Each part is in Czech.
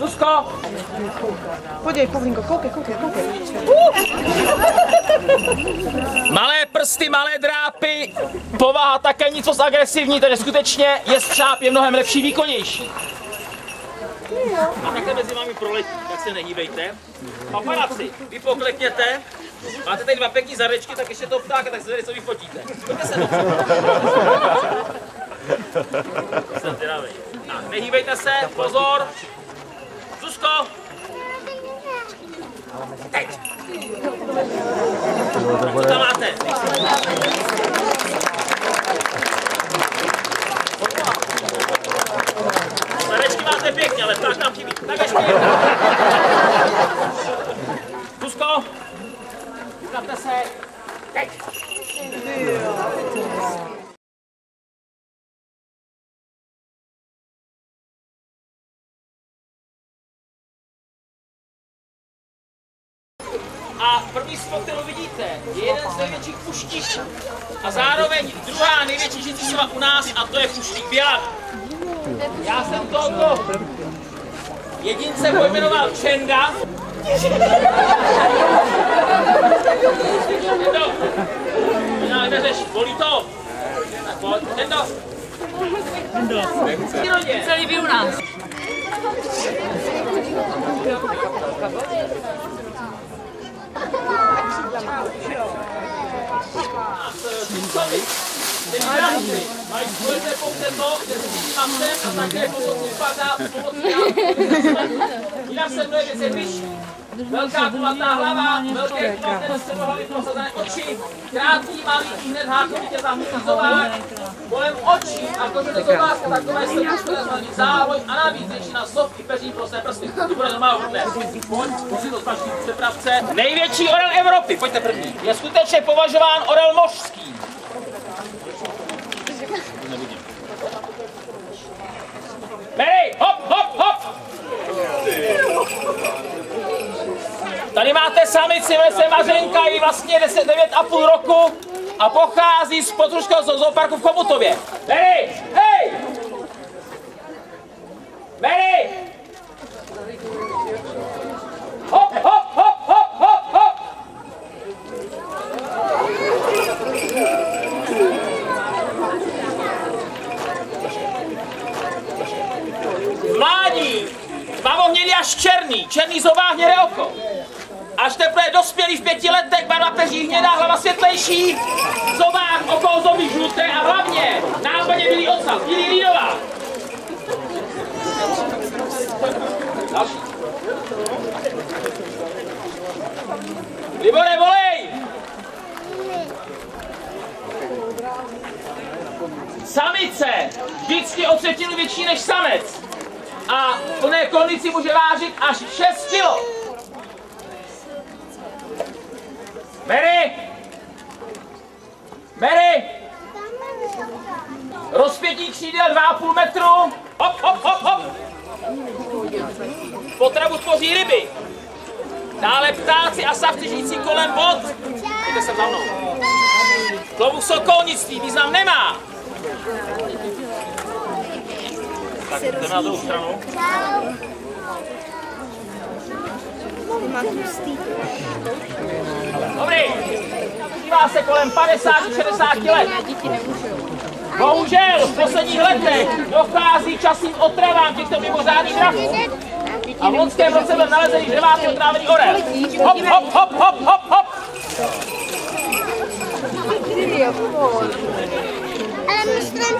Zuzko! Podívej, Pavlínko, koukej. Malé prsty, malé drápy, povaha také nic moc agresivní, takže skutečně jestřáb je mnohem lepší, výkonnější. A takhle mezi vámi proletí, tak se nehýbejte. Paparazzi, vy poklekněte, máte tady dva pěkný zadečky, tak ještě toho ptáka, tak se tady co vyfotíte. Pojďte se dobře. Jsem zdravý. Tak, nehýbejte se, pozor. Zuzko! Teď! Co tam máte? Zadečky máte pěkně, ale pták nám chybí. Tak ještě jedna. Zuzko! Vypravte se. Teď! A první skok, kterou vidíte, je jeden z největších puštíků. A zároveň druhá největší žicíva u nás, a to je puštík bělak. Já jsem tohoto jedince pojmenoval Čenda. Čendo, já neřeš, bolí to. Tak pojď, Čendo. Celý by u nás. Mají spojité pouze to, že se tím masem a také potom upadá jinak se mnohé věci vyšší. Velká kulatá hlava, velké kulaté středohlavy prosazené oči, krátký, malý, hned hákovitě zahnutý zobák, kolem očí a kožené zobářka takové srpůzkorazvaný závoj a navíc většina sof i peří prosté prsty. To bude normálně hodné. Pojď, musí to spačit přepravce. Největší orel Evropy, pojďte první, je skutečně považován orel mořský. Mary, hop, hop, hop! Tady máte samici, jmenuje se Mařenka, jí vlastně 9,5 roku a pochází z Potrušského zooparku v Chomutově. Mary, hej! Mary! Hop, hop, hop, hop, hop, hop! Mládí, tmavohnědý až černý zobák, hnědé oko. Až teprve dospělý v 5 letech, barva peří hnědá, hlava světlejší, zobák, okolo zobí žluté a hlavně nápadně bílý ocas, bílý lídová. Další. Libore, volej! Samice vždycky o 1/3 větší než samec a v plné kondici může vážit až 6 kg. Mary! Mary! Rozpětí křídel 2,5 metru. Hop, hop, hop, hop! Potravu tvoří ryby. Dále ptáci a savci žijící kolem vod. Jděte sem za mnou. Klobouk sokolnictví význam nemá. Tak jdeme na druhou stranu. Dobrý. Dívá se kolem 50-60 let. Bohužel v posledních letech dochází časným otravám těchto mimořádných dravů. A v loňském roce byl nalezený 9. otrávený orel. Hop, hop, hop, hop, hop, hop. Ale myslím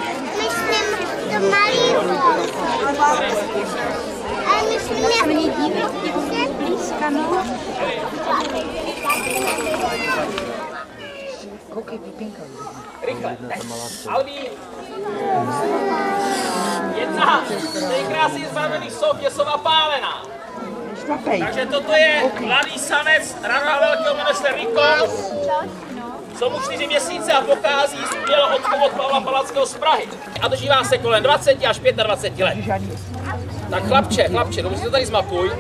to malý. Ale myslím, jak mě dívat blízka, no. Koukej, Pipinka. Rychle. Albí. Jedna z nejkrásněji zbarvených sov je sova pálená. Takže toto je mladý samec ranoha velkého, jmenuje se Riko. Jsou mu 4 měsíce a pochází z bělohodku od Pavla Palackého z Prahy. A dožívá se kolem 20 až 25 let. Tak chlapče, dobře si to tady zmapuj.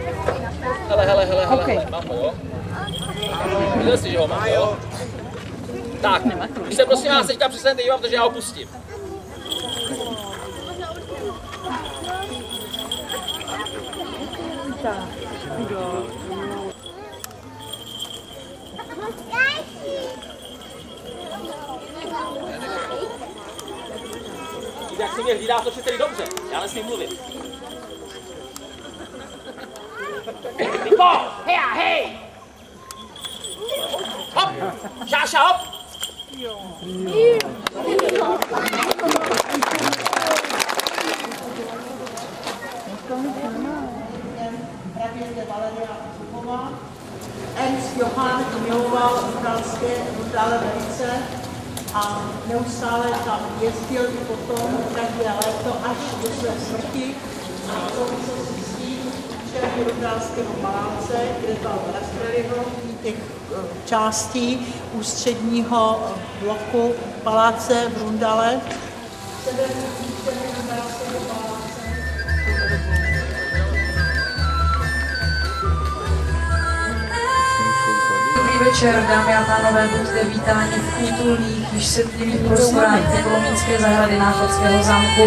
Hele, mám ho, jo? Viděl jsi, že ho mám, jo? Tak, když se prosím vás teďka přestaňte dívat, protože já ho pustím. Jak se mě hlídá, to je tedy dobře, já nesmím mluvit. Rico, hej a hej! Hop, šáša, hop! Ernst Johann miloval italské Brundale velice a neustále tam jezdil i potom každé léto až do své smrti. A v souvislosti s tím šel do Brundalského paláce, kde byl Raspberryho těch částí ústředního bloku paláce Brundale. Dobrý večer, dámy a pánové, buďte vítáni v kulturních, již setlivých prostorách Kolomínské zahrady Náchodského zámku.